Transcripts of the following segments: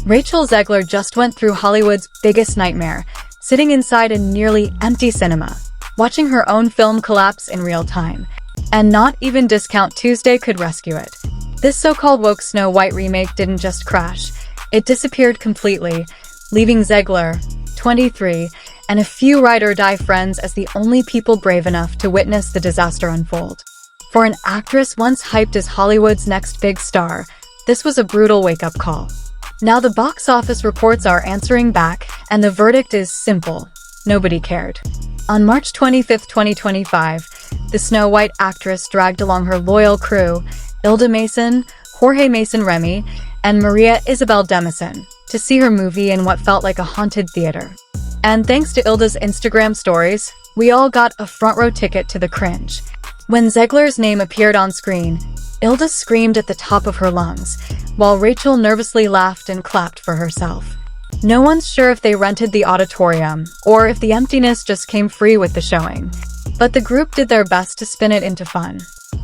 Rachel Zegler just went through Hollywood's biggest nightmare, sitting inside a nearly empty cinema, watching her own film collapse in real time. And not even Discount Tuesday could rescue it. This so-called woke Snow White remake didn't just crash, it disappeared completely, leaving Zegler, 23, and a few ride-or-die friends as the only people brave enough to witness the disaster unfold. For an actress once hyped as Hollywood's next big star, this was a brutal wake-up call. Now the box office reports are answering back, and the verdict is simple: nobody cared. On March 25, 2025, the Snow White actress dragged along her loyal crew, Ilda Mason, Jorge Mason-Remy, and Maria Isabel Demison, to see her movie in what felt like a haunted theater. And thanks to Ilda's Instagram stories, we all got a front-row ticket to the cringe. When Zegler's name appeared on screen, Ilda screamed at the top of her lungs, while Rachel nervously laughed and clapped for herself. No one's sure if they rented the auditorium, or if the emptiness just came free with the showing. But the group did their best to spin it into fun.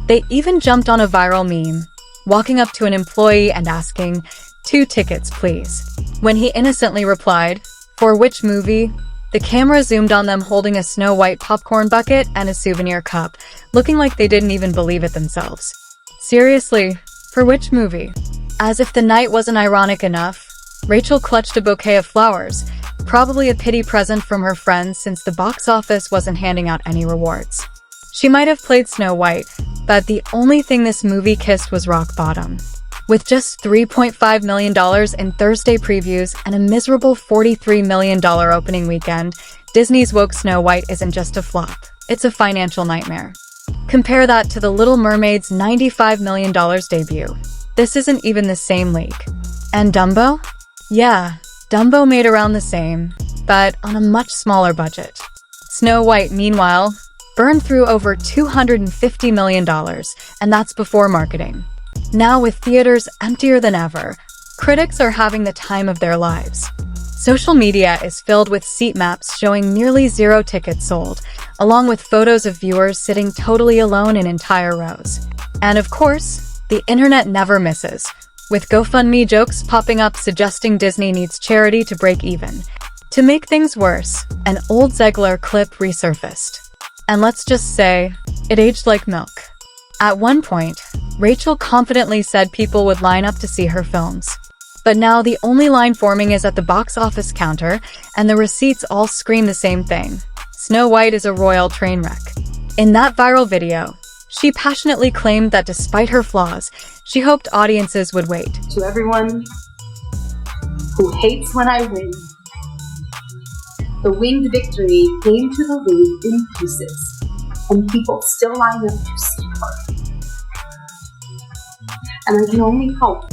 They even jumped on a viral meme, walking up to an employee and asking, "2 tickets, please." When he innocently replied, "For which movie?" The camera zoomed on them holding a Snow White popcorn bucket and a souvenir cup, looking like they didn't even believe it themselves. Seriously, for which movie? As if the night wasn't ironic enough, Rachel clutched a bouquet of flowers, probably a pity present from her friends since the box office wasn't handing out any rewards. She might have played Snow White, but the only thing this movie kissed was rock bottom. With just $3.5 million in Thursday previews and a miserable $43 million opening weekend, Disney's woke Snow White isn't just a flop, it's a financial nightmare. Compare that to The Little Mermaid's $95 million debut. This isn't even the same league. And Dumbo? Yeah, Dumbo made around the same, but on a much smaller budget. Snow White, meanwhile, burned through over $250 million, and that's before marketing. Now with theaters emptier than ever, critics are having the time of their lives. Social media is filled with seat maps showing nearly 0 tickets sold, along with photos of viewers sitting totally alone in entire rows. And of course, the internet never misses, with GoFundMe jokes popping up suggesting Disney needs charity to break even. To make things worse, an old Zegler clip resurfaced. And let's just say, it aged like milk. At one point, Rachel confidently said people would line up to see her films. But now the only line forming is at the box office counter, and the receipts all scream the same thing: Snow White is a royal train wreck. In that viral video, she passionately claimed that despite her flaws, she hoped audiences would wait. To everyone who hates when I win, the winged victory came to the Louvre in pieces, and people still line up to see her. And I can only hope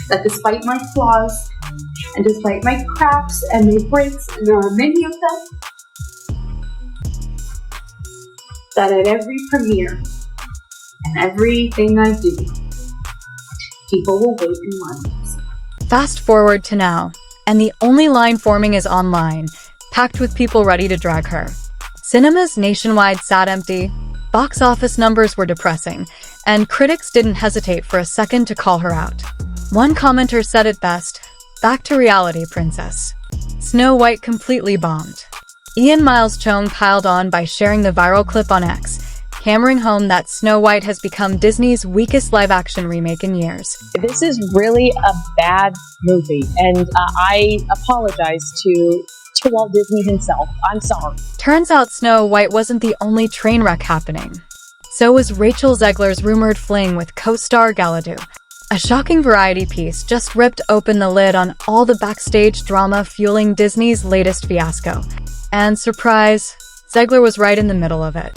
that despite my flaws, and despite my cracks and my breaks, and there are many of them, that at every premiere and everything I do, people will wait in line. Fast forward to now, and the only line forming is online, packed with people ready to drag her. Cinemas nationwide sat empty, box office numbers were depressing, and critics didn't hesitate for a second to call her out. One commenter said it best: "Back to reality, princess." Snow White completely bombed. Ian Miles Chong piled on by sharing the viral clip on X, hammering home that Snow White has become Disney's weakest live-action remake in years. This is really a bad movie, and I apologize to Walt Disney himself. I'm sorry. Turns out Snow White wasn't the only train wreck happening. So was Rachel Zegler's rumored fling with co-star Galadoo. A shocking variety piece just ripped open the lid on all the backstage drama fueling Disney's latest fiasco. And surprise, Zegler was right in the middle of it.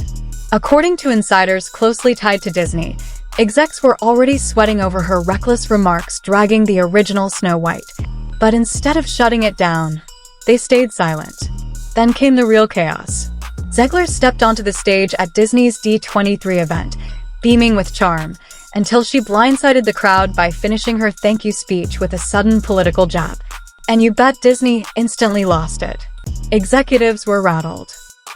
According to insiders closely tied to Disney, execs were already sweating over her reckless remarks dragging the original Snow White. But instead of shutting it down, they stayed silent. Then came the real chaos. Zegler stepped onto the stage at Disney's D23 event, beaming with charm, until she blindsided the crowd by finishing her thank you speech with a sudden political jab. And you bet Disney instantly lost it. Executives were rattled.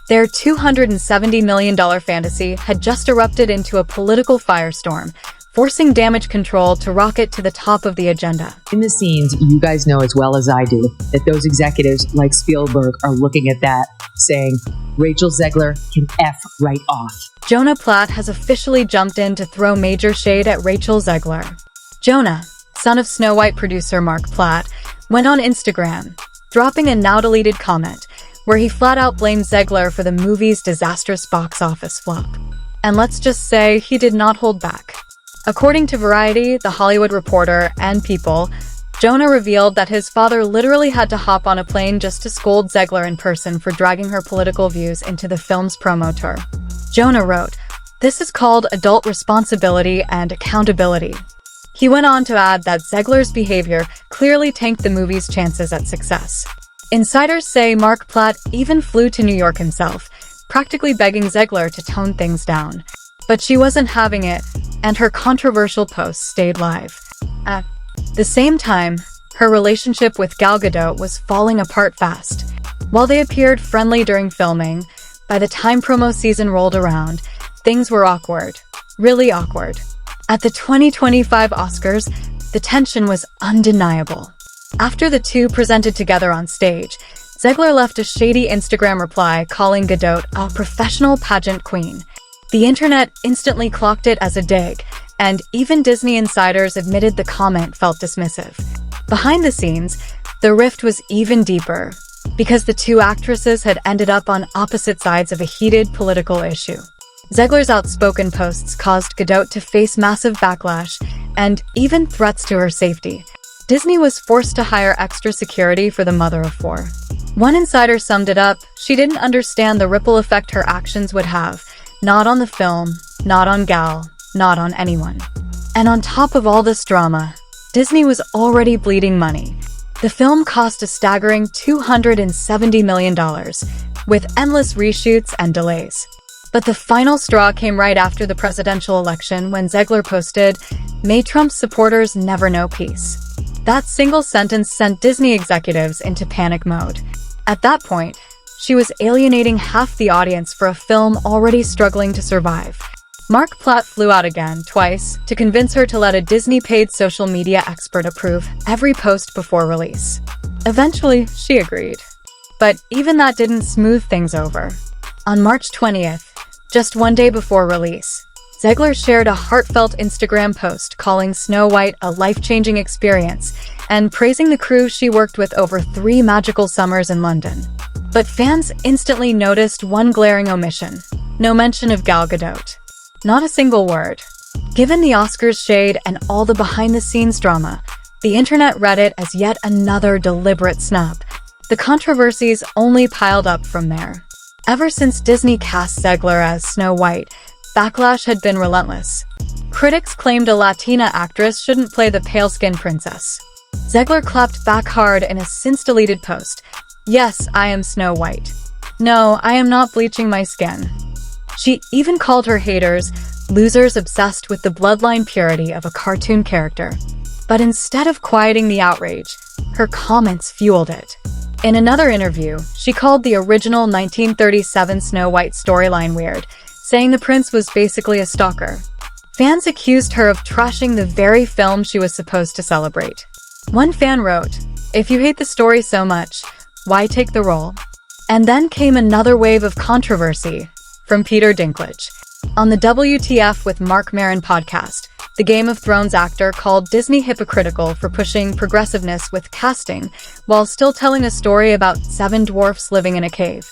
Their $270 million fantasy had just erupted into a political firestorm, forcing damage control to rocket to the top of the agenda. In the scenes, you guys know as well as I do that those executives like Spielberg are looking at that saying, Rachel Zegler can F right off. Jonah Platt has officially jumped in to throw major shade at Rachel Zegler. Jonah, son of Snow White producer Mark Platt, went on Instagram, dropping a now-deleted comment where he flat-out blamed Zegler for the movie's disastrous box office flop. And let's just say he did not hold back. According to Variety, The Hollywood Reporter, and People, Jonah revealed that his father literally had to hop on a plane just to scold Zegler in person for dragging her political views into the film's promo tour. Jonah wrote, "This is called adult responsibility and accountability." He went on to add that Zegler's behavior clearly tanked the movie's chances at success. Insiders say Mark Platt even flew to New York himself, practically begging Zegler to tone things down. But she wasn't having it, and her controversial posts stayed live. At the same time, her relationship with Gal Gadot was falling apart fast. While they appeared friendly during filming, by the time promo season rolled around, things were awkward. Really awkward. At the 2025 Oscars, the tension was undeniable. After the two presented together on stage, Zegler left a shady Instagram reply calling Gadot a professional pageant queen. The internet instantly clocked it as a dig, and even Disney insiders admitted the comment felt dismissive. Behind the scenes, the rift was even deeper, because the two actresses had ended up on opposite sides of a heated political issue. Zegler's outspoken posts caused Gadot to face massive backlash and even threats to her safety. Disney was forced to hire extra security for the mother of four. One insider summed it up, she didn't understand the ripple effect her actions would have. Not on the film, not on Gal, not on anyone. And on top of all this drama, Disney was already bleeding money. The film cost a staggering $270 million, with endless reshoots and delays. But the final straw came right after the presidential election when Zegler posted, "May Trump's supporters never know peace." That single sentence sent Disney executives into panic mode. At that point, she was alienating half the audience for a film already struggling to survive. Mark Platt flew out again, twice, to convince her to let a Disney-paid social media expert approve every post before release. Eventually, she agreed. But even that didn't smooth things over. On March 20th, just one day before release, Zegler shared a heartfelt Instagram post calling Snow White a life-changing experience and praising the crew she worked with over 3 magical summers in London. But fans instantly noticed one glaring omission. No mention of Gal Gadot. Not a single word. Given the Oscars shade and all the behind-the-scenes drama, the internet read it as yet another deliberate snub. The controversies only piled up from there. Ever since Disney cast Zegler as Snow White, backlash had been relentless. Critics claimed a Latina actress shouldn't play the pale-skinned princess. Zegler clapped back hard in a since-deleted post. "Yes, I am Snow White. No, I am not bleaching my skin." She even called her haters losers obsessed with the bloodline purity of a cartoon character. But instead of quieting the outrage, her comments fueled it. In another interview, she called the original 1937 Snow White storyline weird, saying the prince was basically a stalker. Fans accused her of trashing the very film she was supposed to celebrate. One fan wrote, "If you hate the story so much, why take the role?" And then came another wave of controversy from Peter Dinklage. On the WTF with Mark Maron podcast, the Game of Thrones actor called Disney hypocritical for pushing progressiveness with casting while still telling a story about 7 dwarfs living in a cave.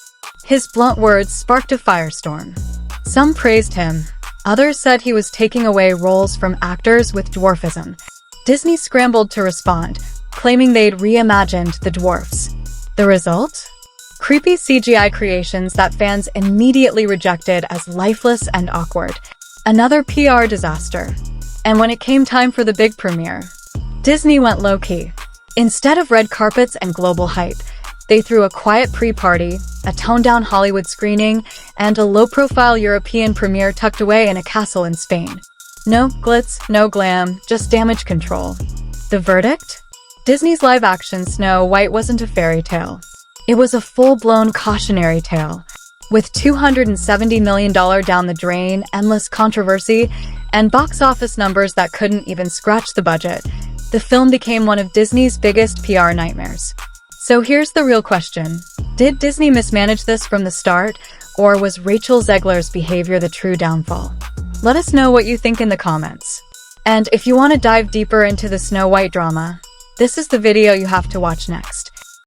His blunt words sparked a firestorm. Some praised him. Others said he was taking away roles from actors with dwarfism. Disney scrambled to respond, claiming they'd reimagined the dwarfs. The result? Creepy CGI creations that fans immediately rejected as lifeless and awkward. Another PR disaster. And when it came time for the big premiere, Disney went low-key. Instead of red carpets and global hype, they threw a quiet pre-party, a toned-down Hollywood screening, and a low-profile European premiere tucked away in a castle in Spain. No glitz, no glam, just damage control. The verdict? Disney's live-action Snow White wasn't a fairy tale. It was a full-blown cautionary tale. With $270 million down the drain, endless controversy, and box office numbers that couldn't even scratch the budget, the film became one of Disney's biggest PR nightmares. So here's the real question. Did Disney mismanage this from the start, or was Rachel Zegler's behavior the true downfall? Let us know what you think in the comments. And if you want to dive deeper into the Snow White drama, this is the video you have to watch next.